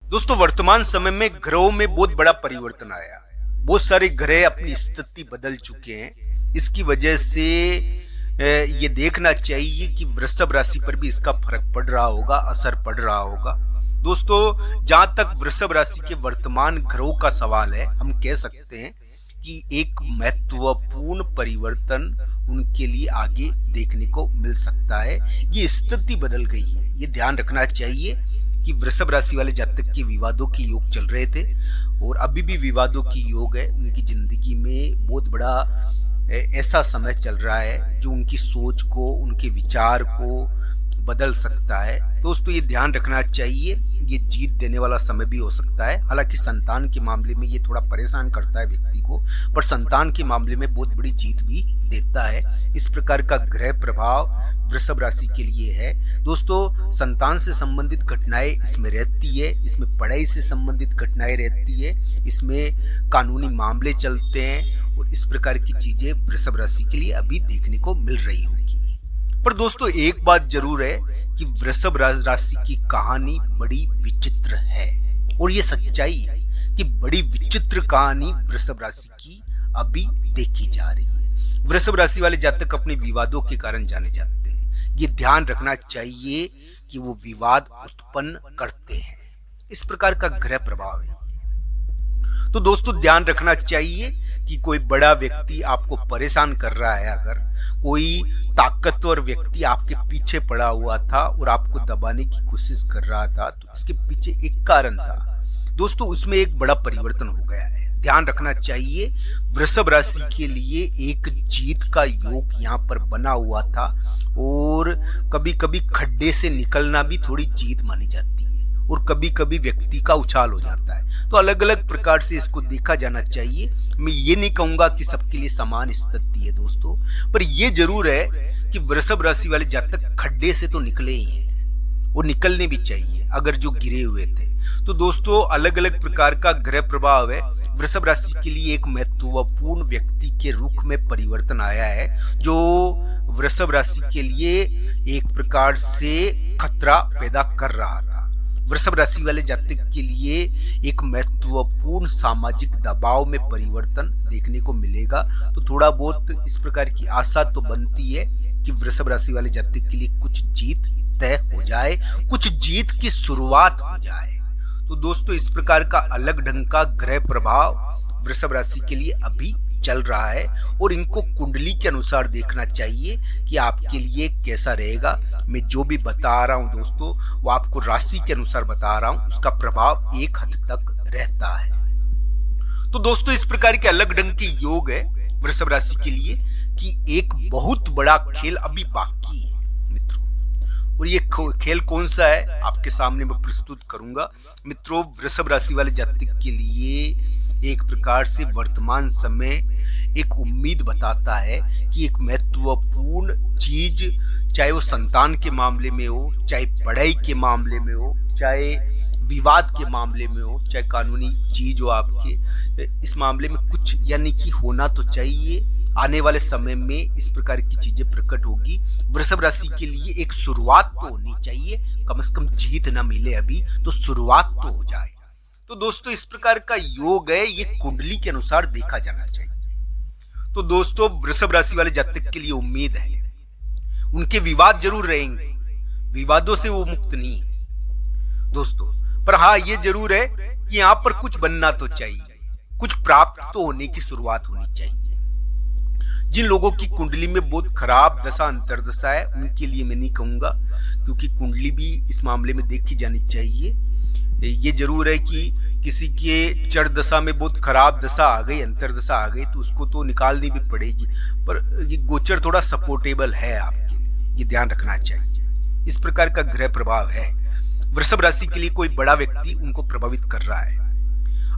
दोस्तों, वर्तमान समय में ग्रहों में बहुत बड़ा परिवर्तन आया। बहुत सारे ग्रह अपनी स्थिति बदल चुके हैं। इसकी वजह से ये देखना चाहिए कि वृषभ राशि पर भी इसका फर्क पड़ रहा होगा, असर पड़ रहा होगा। दोस्तों, जहां तक वृषभ राशि के वर्तमान ग्रहों का सवाल है, हम कह सकते हैं कि एक महत्वपूर्ण परिवर्तन उनके लिए आगे देखने को मिल सकता है। ये स्थिति बदल गई है, ये ध्यान रखना चाहिए कि वृषभ राशि वाले जातक के विवादों के योग चल रहे थे और अभी भी विवादों की योग है। उनकी जिंदगी में बहुत बड़ा ऐसा समय चल रहा है जो उनकी सोच को, उनके विचार को बदल सकता है। दोस्तों, ये ध्यान रखना चाहिए, ये जीत देने वाला समय भी हो सकता है। हालांकि संतान के मामले में ये थोड़ा परेशान करता है व्यक्ति को, पर संतान के मामले में बहुत बड़ी जीत भी देता है। इस प्रकार का ग्रह प्रभाव वृषभ राशि के लिए है। दोस्तों, संतान से संबंधित घटनाएं इसमें रहती है, इसमें पढ़ाई से संबंधित घटनाएं रहती है, इसमें कानूनी मामले चलते हैं और इस प्रकार की चीजें वृषभ राशि के लिए अभी देखने को मिल रही होगी। पर दोस्तों, एक बात जरूर है कि वृषभ राशि की कहानी बड़ी विचित्र है और ये सच्चाई है कि बड़ी विचित्र कहानी वृषभ राशि की अभी देखी जा रही है। वृषभ राशि वाले जातक अपने विवादों के कारण जाने जाते हैं। ये ध्यान रखना चाहिए कि वो विवाद उत्पन्न करते हैं। इस प्रकार का ग्रह प्रभाव है। तो दोस्तों, ध्यान रखना चाहिए कि कोई बड़ा व्यक्ति आपको परेशान कर रहा है, अगर कोई ताकतवर व्यक्ति आपके पीछे पड़ा हुआ था और आपको दबाने की कोशिश कर रहा था, तो इसके पीछे एक कारण था। दोस्तों, उसमें एक बड़ा परिवर्तन हो गया है। ध्यान रखना चाहिए, वृषभ राशि के लिए एक जीत का योग यहाँ पर बना हुआ था और कभी कभी खड्डे से निकलना भी थोड़ी जीत मानी जाती है और कभी कभी व्यक्ति का उछाल हो जाता है। तो अलग अलग प्रकार से इसको देखा जाना चाहिए। मैं ये नहीं कहूंगा कि सबके लिए समान स्थिति है दोस्तों, पर ये जरूर है कि वृषभ राशि वाले जातक खड्डे से तो निकले ही हैं और निकलने भी चाहिए अगर जो गिरे हुए थे। तो दोस्तों, अलग अलग प्रकार का ग्रह प्रभाव है। वृषभ राशि के लिए एक महत्वपूर्ण व्यक्ति के रुख में परिवर्तन आया है जो वृषभ राशि के लिए एक प्रकार से खतरा पैदा कर रहा था। वृषभ राशि वाले जातक के लिए एक महत्वपूर्ण सामाजिक दबाव में परिवर्तन देखने को मिलेगा। तो थोड़ा बहुत इस प्रकार की आशा तो बनती है कि वृषभ राशि वाले जातक के लिए कुछ जीत तय हो जाए, कुछ जीत की शुरुआत हो जाए। तो दोस्तों, इस प्रकार का अलग ढंग का ग्रह प्रभाव वृषभ राशि के लिए अभी चल रहा है और इनको कुंडली के अनुसार देखना चाहिए कि आपके लिए कैसा रहेगा। मैं जो भी बता रहा हूं दोस्तों, वो आपको राशि के अनुसार बता रहा हूं, उसका प्रभाव एक हद तक रहता है। तो दोस्तों, इस प्रकार के अलग ढंग के योग है वृषभ राशि के लिए कि एक बहुत बड़ा खेल अभी बाकी है मित्रों। और ये खेल कौन सा है आपके सामने मैं प्रस्तुत करूंगा। मित्रों, वृषभ राशि वाले जातक के लिए एक प्रकार से वर्तमान समय एक उम्मीद बताता है कि एक महत्वपूर्ण चीज, चाहे वो संतान के मामले में हो, चाहे पढ़ाई के मामले में हो, चाहे विवाद के मामले में हो, चाहे कानूनी चीज हो आपके, इस मामले में कुछ यानी कि होना तो चाहिए। आने वाले समय में इस प्रकार की चीजें प्रकट होगी। वृषभ राशि के लिए एक शुरुआत तो होनी चाहिए, कम से कम जीत ना मिले अभी तो शुरुआत तो हो जाए। तो दोस्तों, इस प्रकार का योग है, ये कुंडली के अनुसार देखा जाना चाहिए। तो दोस्तों, वृषभ राशि वाले जातक के लिए उम्मीद है। उनके विवाद जरूर रहेंगे, विवादों से वो मुक्त नहीं है दोस्तों, पर हाँ ये जरूर है कि यहाँ पर कुछ बनना तो चाहिए, कुछ प्राप्त तो होने की शुरुआत होनी चाहिए। जिन लोगों की कुंडली में बहुत खराब दशा अंतर्दशा है, उनके लिए मैं नहीं कहूंगा, क्योंकि कुंडली भी इस मामले में देखी जानी चाहिए। ये जरूर है कि किसी के चर दशा में बहुत खराब दशा आ गई, अंतर्दशा आ गई, तो उसको तो निकालनी भी पड़ेगी, पर ये गोचर थोड़ा सपोर्टेबल है आपके लिए, ये ध्यान रखना चाहिए। इस प्रकार का ग्रह प्रभाव है। वृषभ राशि के लिए कोई बड़ा व्यक्ति उनको प्रभावित कर रहा है,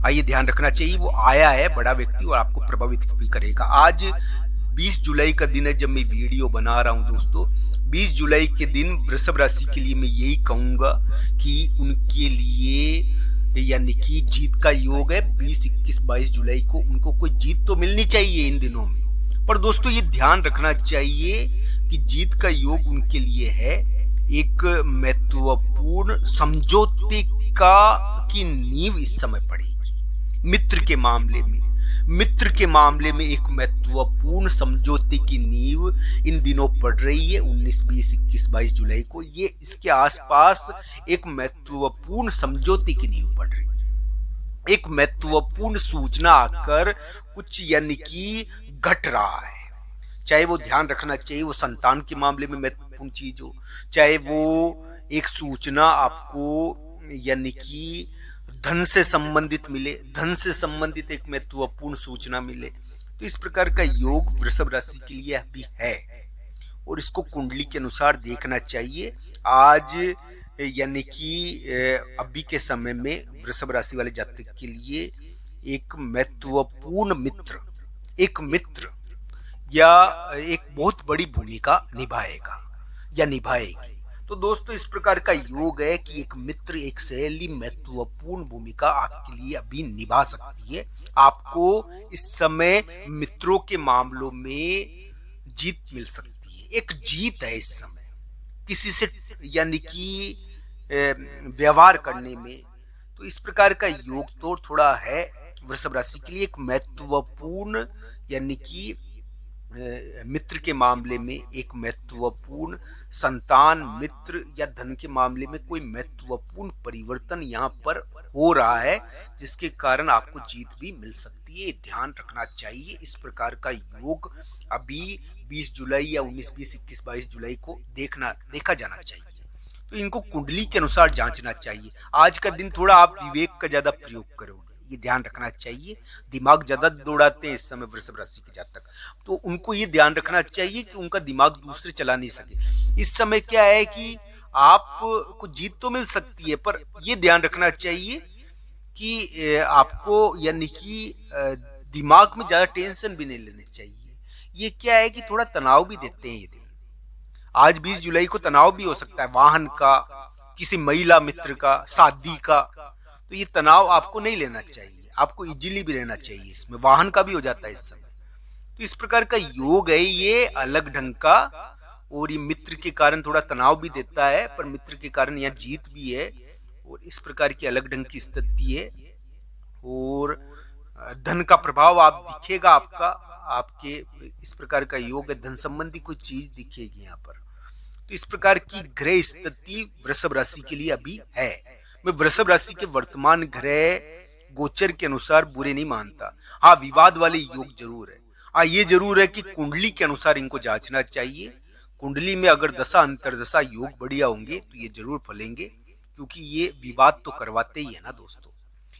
आइए ध्यान रखना चाहिए। वो आया है बड़ा व्यक्ति और आपको प्रभावित भी करेगा। आज 20 जुलाई का दिन है जब मैं वीडियो बना रहा हूं दोस्तों। 20 जुलाई के दिन वृषभ राशि के लिए मैं यही कहूंगा कि उनके लिए यानी कि जीत का योग है। 20, 21, 22 जुलाई को उनको कोई जीत तो मिलनी चाहिए इन दिनों में, पर दोस्तों ये ध्यान रखना चाहिए कि जीत का योग उनके लिए है एक महत्वपूर्ण समझौते का की नींव इस समय पड़ेगी। मित्र के मामले में एक महत्वपूर्ण समझौते की नींव इन दिनों पड़ रही है। 19, 20, 21, 22 जुलाई को ये इसके आसपास एक महत्वपूर्ण समझौते की नींव पड़ रही है। एक महत्वपूर्ण सूचना आकर कुछ यानी कि घट रहा है। चाहे वो ध्यान रखना चाहिए वो संतान के मामले में महत्वपूर्ण चीज हो, चाहे वो एक सूचना आपको यानी कि धन से संबंधित मिले, धन से संबंधित एक महत्वपूर्ण सूचना मिले, तो इस प्रकार का योग वृषभ राशि के लिए अभी है और इसको कुंडली के अनुसार देखना चाहिए। आज यानी कि अभी के समय में वृषभ राशि वाले जातक के लिए एक महत्वपूर्ण मित्र या एक बहुत बड़ी भूमिका निभाएगा या निभाएगी। तो दोस्तों इस प्रकार का योग है कि एक मित्र, एक सहेली महत्वपूर्ण भूमिका आपके लिए अभी निभा सकती है। आपको इस समय मित्रों के मामलों में जीत मिल सकती है। एक जीत है इस समय किसी से यानी कि व्यवहार करने में। तो इस प्रकार का योग तो थोड़ा है वृषभ राशि के लिए। एक महत्वपूर्ण यानी कि मित्र के मामले में एक महत्वपूर्ण संतान, मित्र या धन के मामले में कोई महत्वपूर्ण परिवर्तन यहाँ पर हो रहा है जिसके कारण आपको जीत भी मिल सकती है। ध्यान रखना चाहिए। इस प्रकार का योग अभी 20 जुलाई या 19, 20, 21, 22 जुलाई को देखा जाना चाहिए। तो इनको कुंडली के अनुसार जांचना चाहिए। आज का दिन थोड़ा आप विवेक का ज्यादा प्रयोग करोगे, ये ध्यान रखना चाहिए। दिमाग ज्यादा दौड़ाते हैं इस समय वृषभ राशि के जातक, तो उनको ये ध्यान रखना चाहिए कि उनका दिमाग दूसरे चला नहीं सके। इस समय क्या है कि आपको जीत तो मिल सकती है, पर ये ध्यान रखना चाहिए कि आपको यानी कि दिमाग में ज्यादा टेंशन भी नहीं लेनी चाहिए। ये क्या है कि थोड़ा तनाव भी देते हैं ये दिन। आज 20 जुलाई को तनाव भी हो सकता है, वाहन का, किसी महिला मित्र का, शादी का। तो ये तनाव आपको नहीं लेना चाहिए, आपको इजीली भी रहना चाहिए। इसमें वाहन का भी हो जाता है इस समय। तो इस प्रकार का योग है ये अलग ढंग का, और ये मित्र के कारण थोड़ा तनाव भी देता है, पर मित्र के कारण यहाँ जीत भी है और इस प्रकार की अलग ढंग की स्थिति है। और धन का प्रभाव आप दिखेगा आपके इस प्रकार का योग है। धन संबंधी कोई चीज दिखेगी यहाँ पर। तो इस प्रकार की ग्रह स्थिति वृषभ राशि के लिए अभी है। मैं वृषभ राशि के वर्तमान ग्रह गोचर के अनुसार बुरे नहीं मानता। हाँ, विवाद वाले योग जरूर है। हाँ, ये जरूर है कि कुंडली के अनुसार इनको जांचना चाहिए। कुंडली में अगर दशा अंतरदशा योग बढ़िया होंगे तो ये जरूर फलेंगे, क्योंकि ये विवाद तो करवाते ही है ना दोस्तों।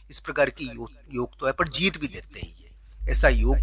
इस प्रकार के योग तो है, पर जीत भी देते हैं ये। ऐसा योग